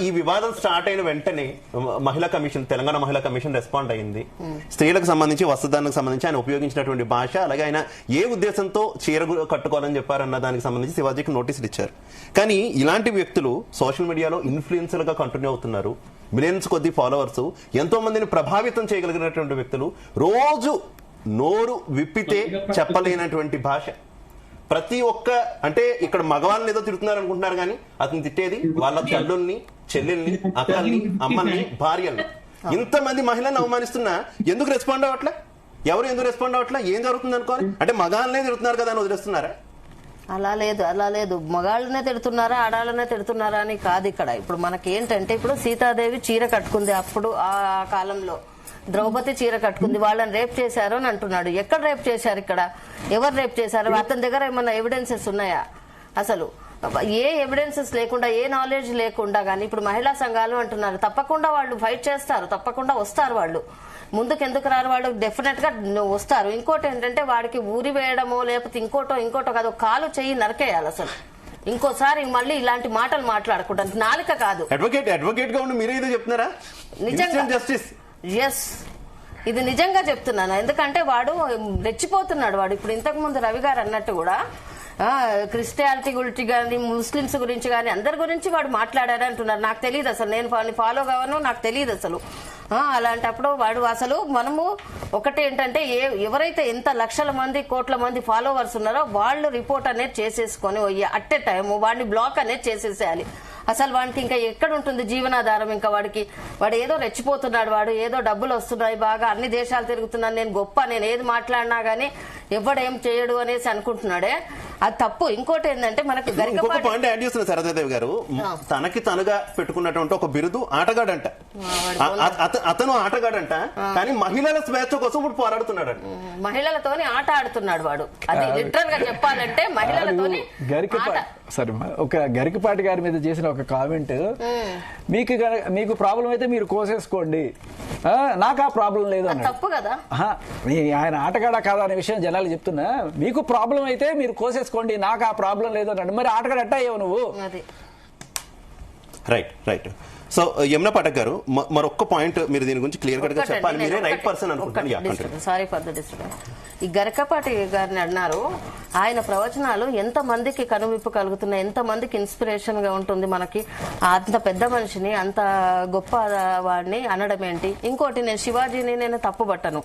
ఈ వివాదం స్టార్ట్ అయిన వెంటనే మహిళా కమిషన్, తెలంగాణ మహిళా కమిషన్ రెస్పాండ్ అయింది. స్త్రీలకు సంబంధించి, వస్త్రధారణకు సంబంధించి ఆయన ఉపయోగించినటువంటి భాష, అలాగే ఆయన ఏ ఉద్దేశంతో చీర కట్టుకోవాలని చెప్పారన్న దానికి సంబంధించి శివాజీకి నోటీసులు ఇచ్చారు. కానీ ఇలాంటి వ్యక్తులు సోషల్ మీడియాలో ఇన్ఫ్లుయెన్సర్ గా కంటిన్యూ అవుతున్నారు. మిలియన్స్ కొద్ది ఫాలోవర్స్, ఎంతో మందిని ప్రభావితం చేయగలిగినటువంటి వ్యక్తులు రోజు నోరు విప్పితే చెప్పలేనటువంటి భాష. ప్రతి ఒక్క, అంటే ఇక్కడ మగవాళ్ళని ఏదో తిడుతున్నారు అనుకుంటున్నారు, కానీ అతను తిట్టేది వాళ్ళ తల్లుల్ని, చెల్లెల్ని, అక్కల్ని, అమ్మల్ని, భార్యల్ని. ఇంతమంది మహిళలను అవమానిస్తున్నా ఎందుకు రెస్పాండ్ అవ్వట్లే? ఎవరు ఎందుకు రెస్పాండ్ అవ్వట్లే? ఏం జరుగుతుంది అనుకోవాలి? అంటే మగాళ్ళనే తిడుతున్నారు కదా అని వదిలేస్తున్నారా? అలా లేదు. మగాళ్ళనే తిడుతున్నారా, ఆడాళ్ళనే తిడుతున్నారా అని కాదు ఇక్కడ. ఇప్పుడు మనకి ఏంటంటే, ఇప్పుడు సీతాదేవి చీర కట్టుకుంది, అప్పుడు ఆ కాలంలో ద్రౌపది చీర కట్టుకుంది, వాళ్ళని రేప్ చేశారు అని అంటున్నాడు. ఎక్కడ రేప్ చేశారు? ఇక్కడ ఎవరు రేప్ చేశారు? అతని దగ్గర ఏమన్నా ఎవిడెన్సెస్ ఉన్నాయా? అసలు ఏ ఎవిడెన్సెస్ లేకుండా, ఏ నాలెడ్జ్ లేకుండా కానీ ఇప్పుడు మహిళా సంఘాలు అంటున్నారు. తప్పకుండా వాళ్ళు ఫైట్ చేస్తారు, తప్పకుండా వస్తారు. వాళ్ళు ముందుకు ఎందుకు రారు? వాళ్ళు డెఫినెట్ గా వస్తారు. ఇంకోటి ఏంటంటే, వాడికి ఊరి వేయడమో లేకపోతే ఇంకోటో కాదు, కాలు చెయ్యి నరకేయాలి అసలు. ఇంకోసారి మళ్ళీ ఇలాంటి మాటలు మాట్లాడకూడదు. నాలుక కాదు. అడ్వకేట్ గా ఉండి మీరే ఏదో చెప్తున్నారా? నిజంగా జస్టిస్, ఎస్, ఇది నిజంగా చెప్తున్నాను. ఎందుకంటే వాడు రెచ్చిపోతున్నాడు. వాడు ఇప్పుడు ఇంతకు ముందు రవి గారు అన్నట్టు కూడా క్రిస్టియానిటీ గురించి కానీ, ముస్లిమ్స్ గురించి కానీ, అందరి గురించి వాడు మాట్లాడారు అంటున్నారు. నాకు తెలియదు అసలు, నేను ఫాలో కావను, నాకు తెలియదు అసలు. అలాంటప్పుడు వాడు అసలు, మనము ఒకటి ఏంటంటే, ఎవరైతే ఎంత లక్షల మంది, కోట్ల మంది ఫాలోవర్స్ ఉన్నారో వాళ్ళు రిపోర్ట్ అనేది చేసేసుకొని అట్ ఏ టైం వాడిని బ్లాక్ అనేది చేసేసేయాలి. అసలు వాడికి ఇంకా ఎక్కడ ఉంటుంది జీవనాధారం? ఇంకా వాడు ఏదో రెచ్చిపోతున్నాడు, వాడు ఏదో డబ్బులు వస్తున్నాయి బాగా, అన్ని దేశాలు తిరుగుతున్నాను, నేను గొప్ప, నేను ఏది మాట్లాడినా గానీ ఎవడేం చేయడు అనేసి అనుకుంటున్నాడే, అది తప్పు. ఇంకోటి ఏంటంటే, మనకు పాయింట్ యాడ్ చేస్తున్న సరదాదేవి గారు, తనకి తనుగా పెట్టుకున్నటువంటి ఒక బిరుదు ఆటగాడంట. అతను ఆటగాడంట, కానీ మహిళల స్వేచ్ఛ కోసం ఇప్పుడు పోరాడుతున్నాడు. మహిళలతోని ఆట ఆడుతున్నాడు వాడు. అది లిటరల్ గా చెప్పాలంటే మహిళలతోని. సరే, ఒక గరికపాటి గారి మీద చేసిన ఒక కామెంట్, మీకు ప్రాబ్లం అయితే మీరు కోసేసుకోండి, నాకు ఆ ప్రాబ్లం లేదు అన్న. తప్పు కదా? ఆయన ఆటగాడా కాదా అనే విషయం జనాలు చెప్తున్నా. మీకు ప్రాబ్లం అయితే మీరు కోసేసుకోండి, నాకు ఆ ప్రాబ్లం లేదు అన్నాడు. మరి ఆటగాడు అట్టా అయ్యావు నువ్వు. రైట్. సో యమునా పాఠక్ గారు, మరొక్క పాయింట్ మీరు దీని గురించి క్లియర్ కట్ గా చెప్పాలి. మీరే రైట్ పర్సన్ అనుకుంటున్నాను. Sorry for the disturbance. ఈ గరికపాటి గారిని అన్నారు, ఆయన ప్రవచనాలు ఎంత మందికి కనువిప్పు కలుగుతున్నాయి, ఎంత మందికి ఇన్స్పిరేషన్ గా ఉంటుంది. మనకి అంత పెద్ద మనిషిని, అంత గొప్ప వాడిని అనడం ఏంటి? ఇంకోటి, నేను శివాజీని నేను తప్పుబట్టను.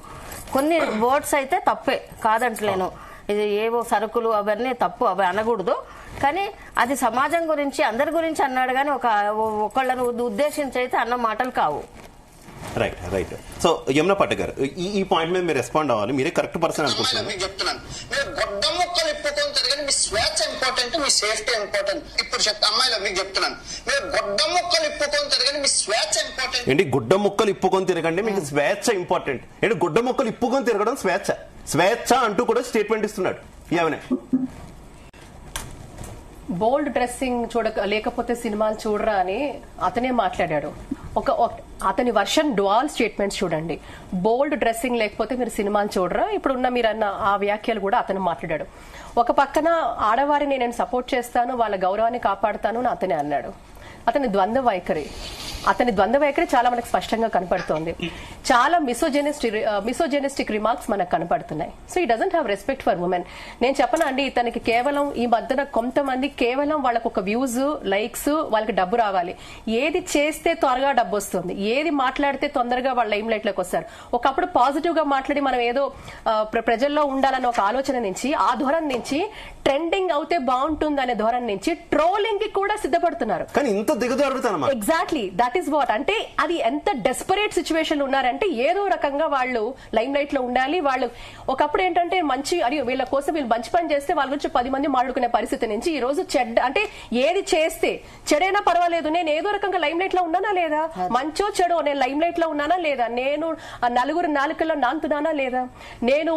కొన్ని వర్డ్స్ అయితే తప్పే, కాదంటలేను. ఇది ఏవో సరుకులు అవన్నీ తప్పు, అవి అనకూడదు. కానీ అది సమాజం గురించి, అందరి గురించి అన్నాడు, కానీ ఒకళ్ళను ఉద్దేశించి అయితే అన్న మాటలు కావు. రైట్. సో యమునా పాఠక్ గారు, ఈ పాయింట్ మీద మీరు రెస్పాండ్ అవ్వాలి. మీరే కరెక్ట్ పర్సన్ అనుకుంటున్నాను. మీకు చెప్తున్నాను, మీరు గొడ్డ ముక్కలు ఇప్పుకొని తిరగండి, మీ స్వేచ్ఛ ఇంపార్టెంట్, మీ సేఫ్టీ ఇంపార్టెంట్. ఇప్పుడు అమ్మాయిలు మీకు చెప్తున్నాను, మీరు గొడ్డ ముక్కలు ఇప్పుకొని తిరగండి, మీ స్వేచ్ఛ ఇంపార్టెంట్. ఏంటి గుడ్డ ముక్కలు ఇప్పుకొని తిరగండి, మీకు స్వేచ్ఛ ఇంపార్టెంట్? ఏంటి గుడ్డ ముక్కలు ఇప్పుకొని తిరగడం స్వేచ్ఛ అంటూ కూడా స్టేట్మెంట్ ఇస్తున్నాడు. ఏమనే బోల్డ్ డ్రెస్సింగ్ లేకపోతే సినిమాలు చూడరా అని అతనే మాట్లాడాడు. అతని వర్షన్ డ్వాల్ స్టేట్మెంట్స్ చూడండి. బోల్డ్ డ్రెస్సింగ్ లేకపోతే మీరు సినిమాలు చూడరా, ఇప్పుడున్న మీరు అన్న ఆ వ్యాఖ్యలు కూడా అతను మాట్లాడాడు. ఒక పక్కన ఆడవారిని నేను సపోర్ట్ చేస్తాను, వాళ్ళ గౌరవాన్ని కాపాడుతాను అని అతనే అన్నాడు. అతని ద్వంద్వ వైఖరి చాలా మనకు స్పష్టంగా కనపడుతోంది. చాలా మిసోజెనిస్టిక్ రిమార్క్స్ మనకు కనపడుతున్నాయి. సో ఈ doesn't have respect for women. నేను చెప్పనా అండి, ఇతనికి కేవలం ఈ మధ్యన కొంతమంది కేవలం వాళ్ళకు ఒక వ్యూస్, లైక్స్, వాళ్ళకి డబ్బు రావాలి. ఏది చేస్తే త్వరగా డబ్బు వస్తుంది, ఏది మాట్లాడితే తొందరగా వాళ్ళ లైమ్ లైట్ లోకి వస్తారు. ఒకప్పుడు పాజిటివ్ గా మాట్లాడి మనం ఏదో ప్రజల్లో ఉండాలన్న ఒక ఆలోచన నుంచి, ఆ ధోరణి నుంచి, ట్రెండింగ్ అవుతే బాగుంటుంది అనే ధోరణి నుంచి ట్రోలింగ్ కి కూడా సిద్ధపడుతున్నారు. Exactly that is what. అంటే అది ఎంత డెస్పరేట్ సిచ్యువేషన్ ఉన్నారంటే, ఏదో రకంగా వాళ్ళు లైమ్ లైట్ లో ఉండాలి. వాళ్ళు ఒకప్పుడు ఏంటంటే మంచి, అని వీళ్ళ కోసం వీళ్ళు మంచి పని చేస్తే వాళ్ళ గురించి 10 మంది మాట్లాడుకునే పరిస్థితి నుంచి ఈ రోజు చెడ్డ, అంటే ఏది చేస్తే చెడైనా పర్వాలేదు, నేను ఏదో రకంగా లైమ్ లైట్ లో ఉన్నానా లేదా, మంచో చెడో నేను లైమ్ లైట్ లో ఉన్నానా లేదా, నేను నలుగురు నాలుకల్లో నాంతున్నానా లేదా, నేను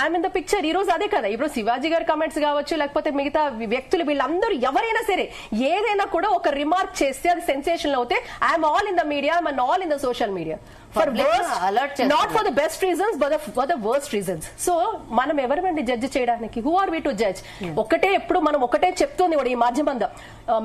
ఐఎమ్ ఇన్ ద పిక్చర్. ఈ రోజు అదే కదా. ఇప్పుడు శివాజీ గారి కామెంట్స్ కావచ్చు, లేకపోతే మిగతా వ్యక్తులు, వీళ్ళందరూ ఎవరైనా సరే ఏదైనా కూడా ఒక రిమార్క్ చేస్తే అది సెన్సేషన్ అవుతే I'm all in the media, I'm all in the social media. For Public alert చేస్తున్నారు. Not for the best reasons but for the worst reasons. So మనం ఎవరివండి జడ్జ్ చేయడానికి? Who are we to judge? ఎప్పుడు మనం ఒకటే చెప్తుంది కూడా ఈ మాధ్యమం,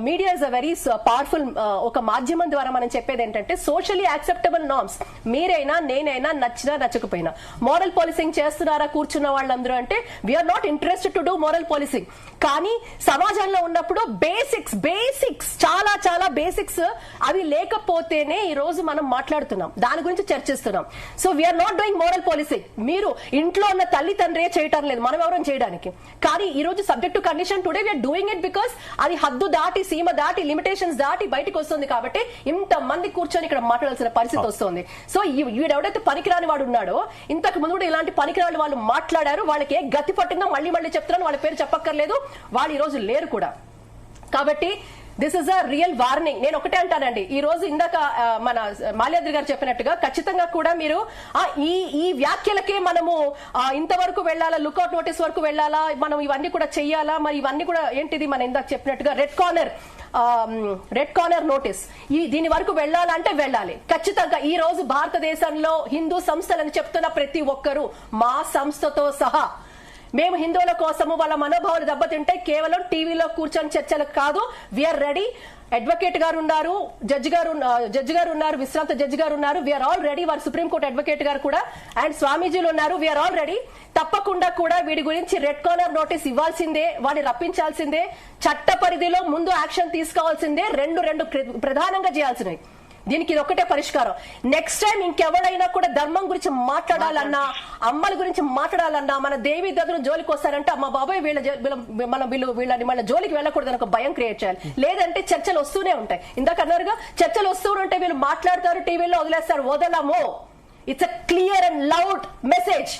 media is a very powerful. ఒక మాధ్యమం ద్వారా మనం చెప్పేది ఏంటంటే సోషల్లీ యాక్సెప్టబుల్ నార్మ్స్. మీరైనా నేనైనా నచ్చినా నచ్చకపోయినా మోరల్ పాలిసింగ్ చేస్తున్నారా కూర్చున్న వాళ్ళందరూ అంటే we are not interested to do moral policing. కానీ సమాజంలో ఉన్నప్పుడు బేసిక్స్ చాలా చాలా బేసిక్స్ అవి లేకపోతేనే ఈ రోజు మనం మాట్లాడుతున్నాం, దాని గురించి చర్చిస్తున్నాం. So we are not doing moral policing. మీరు ఇంట్లో ఉన్న తల్లి తండ్రి చేయటం లేదు, మనం ఎవరైనా చేయడానికి. కానీ ఈ రోజు subject to condition today we are doing it because అది హద్దు దాటి సీమ దాటి లిమిటేషన్స్ దాటి బయటకు వస్తుంది కాబట్టి ఇంత మంది కూర్చొని ఇక్కడ మాట్లాడాల్సిన పరిస్థితి వస్తుంది. సో వీడెవడైతే పనికిరాని వాడు ఉన్నాడో, ఇంతకు ముందు కూడా ఇలాంటి పనికిరాని వాళ్ళు మాట్లాడారు, వాళ్ళకి ఏ గతి పట్టిందో మళ్ళీ చెప్తున్నాను, వాళ్ళ పేరు చెప్పక్కర్లేదు, వాళ్ళు ఈ రోజు లేరు కూడా. కాబట్టి this is a real warning. నేను ఒకటే అంటానండి, ఈ రోజు ఇందాక మన మాల్యాద్రి గారు చెప్పినట్టుగా ఖచ్చితంగా కూడా మీరు ఈ వ్యాఖ్యలకే మనము ఇంతవరకు వెళ్ళాలా, లుక్అవుట్ నోటీస్ వరకు వెళ్ళాలా, మనం ఇవన్నీ కూడా చెయ్యాలా, మరి ఇవన్నీ కూడా ఏంటిది మన ఇందాక చెప్పినట్టుగా రెడ్ కార్నర్ నోటీస్, దీని వరకు వెళ్ళాలంటే వెళ్ళాలి ఖచ్చితంగా. ఈ రోజు భారతదేశంలో హిందూ సంస్థలను చెప్తున్న ప్రతి ఒక్కరూ, మా సంస్థతో సహా, మేము హిందువుల కోసము వాళ్ళ మనోభావాలు దెబ్బతింటే కేవలం టీవీలో కూర్చొని చర్చలకు కాదు, వీఆర్ రెడీ. అడ్వకేట్ గారు ఉన్నారు, జడ్జి గారు ఉన్నారు, విశ్రాంత జడ్జి గారు ఉన్నారు, వీఆర్ ఆల్ రెడీ. వారు సుప్రీంకోర్టు అడ్వకేట్ గారు కూడా అండ్ స్వామీజీలు ఉన్నారు, వీఆర్ ఆల్ రెడీ. తప్పకుండా కూడా వీడి గురించి రెడ్ కార్నర్ నోటీస్ ఇవ్వాల్సిందే, వాడిని రప్పించాల్సిందే, చట్ట పరిధిలో ముందు యాక్షన్ తీసుకోవాల్సిందే. రెండు ప్రధానంగా చేయాల్సినవి. దీనికి ఇది ఒకటే పరిష్కారం. నెక్స్ట్ టైం ఇంకెవడైనా కూడా ధర్మం గురించి మాట్లాడాలన్నా, అమ్మల గురించి మాట్లాడాలన్నా, మన దేవి దగ్గర జోలికి వస్తారంటే అమ్మ బాబాయ్ వీళ్ళని మన జోలికి వెళ్ళకూడదని ఒక భయం క్రియేట్ చేయాలి. లేదంటే చర్చలు వస్తూనే ఉంటాయి. ఇందాక అన్నారుగా, చర్చలు వస్తూనే వీళ్ళు మాట్లాడతారు, టీవీలో వదిలేస్తారు. వదలము. It's a clear and loud message.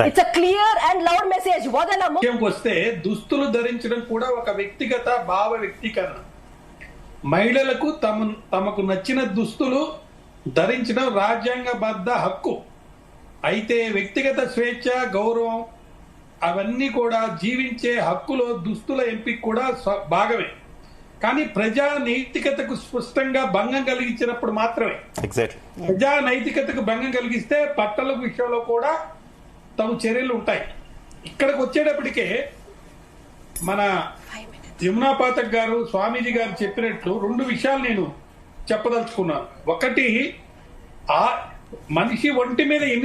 It's a clear and loud message. వదలము. వస్తే దుస్తులు ధరించడం కూడా ఒక వ్యక్తిగత భావ వ్యక్తీకరణ. మహిళలకు తమకు నచ్చిన దుస్తులు ధరించడం రాజ్యాంగబద్ధ హక్కు. అయితే వ్యక్తిగత స్వేచ్ఛ, గౌరవం అవన్నీ కూడా జీవించే హక్కులో దుస్తుల ఎంపిక కూడా భాగమే. కానీ ప్రజా నైతికతకు స్పష్టంగా భంగం కలిగించినప్పుడు మాత్రమే. ప్రజా నైతికతకు భంగం కలిగిస్తే బట్టల విషయంలో కూడా తగు చర్యలు ఉంటాయి. ఇక్కడికి వచ్చేటప్పటికే మన యమునా పాఠక్ గారు, స్వామీజీ గారు చెప్పినట్లు 2 విషయాలు నేను చెప్పదలుచుకున్నాను. ఒకటి, ఆ మనిషి ఒంటి మీద ఎన్ని